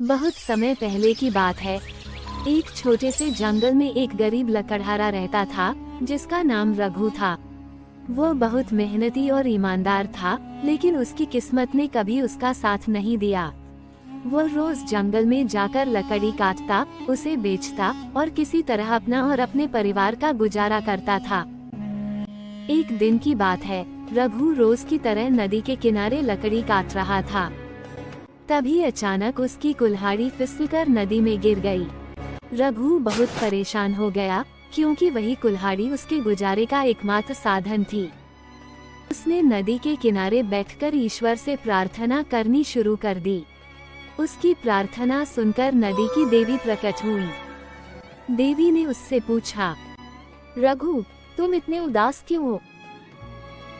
बहुत समय पहले की बात है। एक छोटे से जंगल में एक गरीब लकड़हारा रहता था जिसका नाम रघु था। वो बहुत मेहनती और ईमानदार था, लेकिन उसकी किस्मत ने कभी उसका साथ नहीं दिया। वो रोज जंगल में जाकर लकड़ी काटता, उसे बेचता और किसी तरह अपना और अपने परिवार का गुजारा करता था। एक दिन की बात है, रघु रोज की तरह नदी के किनारे लकड़ी काट रहा था। तभी अचानक उसकी कुल्हाड़ी फिसलकर नदी में गिर गई। रघु बहुत परेशान हो गया, क्योंकि वही कुल्हाड़ी उसके गुजारे का एकमात्र साधन थी। उसने नदी के किनारे बैठकर ईश्वर से प्रार्थना करनी शुरू कर दी। उसकी प्रार्थना सुनकर नदी की देवी प्रकट हुई। देवी ने उससे पूछा, रघु, तुम इतने उदास क्यों हो?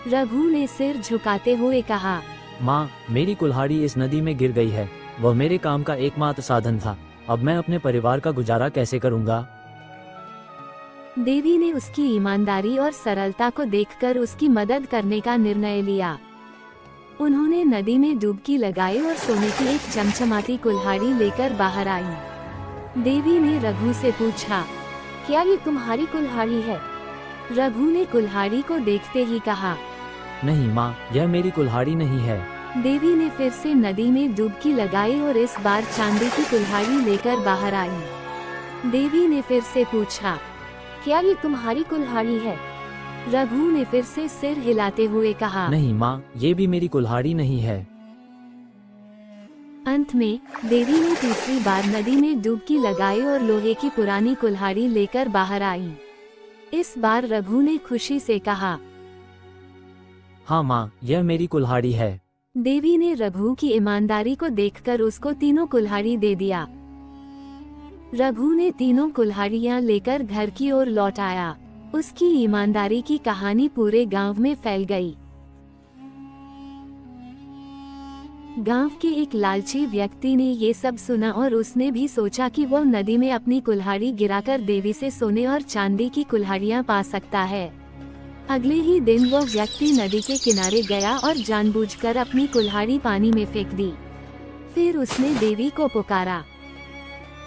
रघु ने सिर झुकाते हुए कहा, माँ, मेरी कुल्हाड़ी इस नदी में गिर गई है। वह मेरे काम का एकमात्र साधन था। अब मैं अपने परिवार का गुजारा कैसे करूँगा? देवी ने उसकी ईमानदारी और सरलता को देखकर उसकी मदद करने का निर्णय लिया। उन्होंने नदी में डुबकी लगाई और सोने की एक चमचमाती कुल्हाड़ी लेकर बाहर आई। देवी ने रघु से पूछा, क्या ये तुम्हारी कुल्हाड़ी है? रघु ने कुल्हाड़ी को देखते ही कहा, नहीं माँ, यह मेरी कुल्हाड़ी नहीं है। देवी ने फिर से नदी में डुबकी लगाई और इस बार चांदी की कुल्हाड़ी लेकर बाहर आई। देवी ने फिर से पूछा, क्या ये तुम्हारी कुल्हाड़ी है? रघु ने फिर से सिर हिलाते हुए कहा, नहीं माँ, ये भी मेरी कुल्हाड़ी नहीं है। अंत में देवी ने तीसरी बार नदी में डुबकी लगाई और लोहे की पुरानी कुल्हाड़ी लेकर बाहर आई। इस बार रघु ने खुशी से कहा, हाँ माँ, यह मेरी कुल्हाड़ी है। देवी ने रघु की ईमानदारी को देखकर उसको तीनों कुल्हाड़ी दे दिया। रघु ने तीनों कुल्हाड़ियाँ लेकर घर की ओर लौट आया। उसकी ईमानदारी की कहानी पूरे गांव में फैल गई। गांव के एक लालची व्यक्ति ने ये सब सुना और उसने भी सोचा कि वो नदी में अपनी कुल्हाड़ी गिराकर देवी से सोने और चांदी की कुल्हाड़ियाँ पा सकता है। अगले ही दिन वो व्यक्ति नदी के किनारे गया और जानबूझकर अपनी कुल्हाड़ी पानी में फेंक दी। फिर उसने देवी को पुकारा।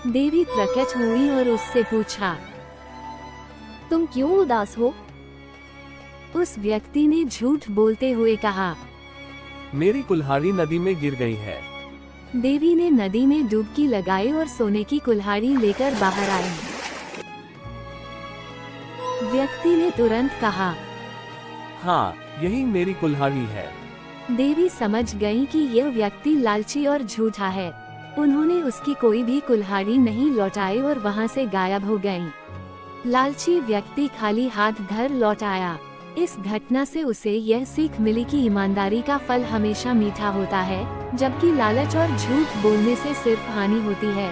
देवी प्रकट हुई और उससे पूछा, तुम क्यों उदास हो? उस व्यक्ति ने झूठ बोलते हुए कहा, मेरी कुल्हाड़ी नदी में गिर गई है। देवी ने नदी में डुबकी लगाई और सोने की कुल्हाड़ी लेकर बाहर आई। व्यक्ति ने तुरंत कहा, हाँ, यही मेरी कुल्हाड़ी है। देवी समझ गई कि यह व्यक्ति लालची और झूठा है। उन्होंने उसकी कोई भी कुल्हाड़ी नहीं लौटाई और वहां से गायब हो गईं। लालची व्यक्ति खाली हाथ घर लौट आया। इस घटना से उसे यह सीख मिली कि ईमानदारी का फल हमेशा मीठा होता है, जबकि लालच और झूठ बोलने से सिर्फ हानि होती है।